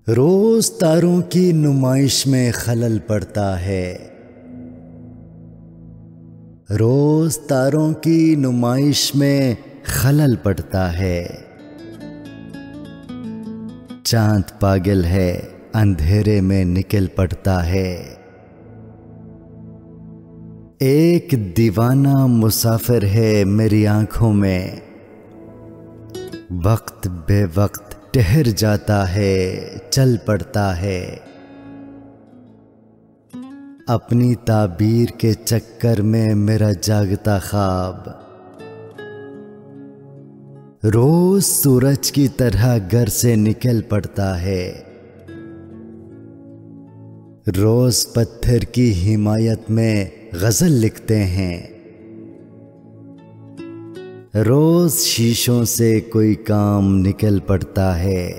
रोज तारों की नुमाइश में खलल पड़ता है। रोज तारों की नुमाइश में खलल पड़ता है। चांद पागल है, अंधेरे में निकल पड़ता है। एक दीवाना मुसाफिर है मेरी आंखों में, वक्त बेवक्त ठहर जाता है, चल पड़ता है। अपनी ताबीर के चक्कर में मेरा जागता ख्वाब रोज सूरज की तरह घर से निकल पड़ता है। रोज पत्थर की हिमायत में गजल लिखते हैं। रोज शीशों से कोई काम निकल पड़ता है।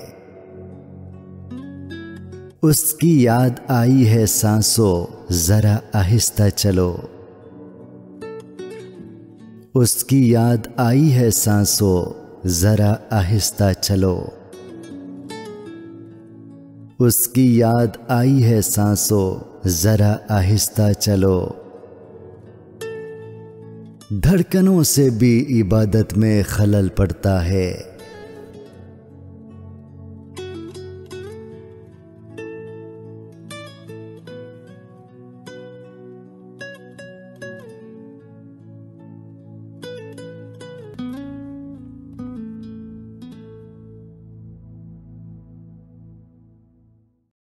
उसकी याद आई है सांसों, जरा आहिस्ता चलो। उसकी याद आई है सांसों, जरा आहिस्ता चलो। उसकी याद आई है सांसों, जरा आहिस्ता चलो। धड़कनों से भी इबादत में खलल पड़ता है।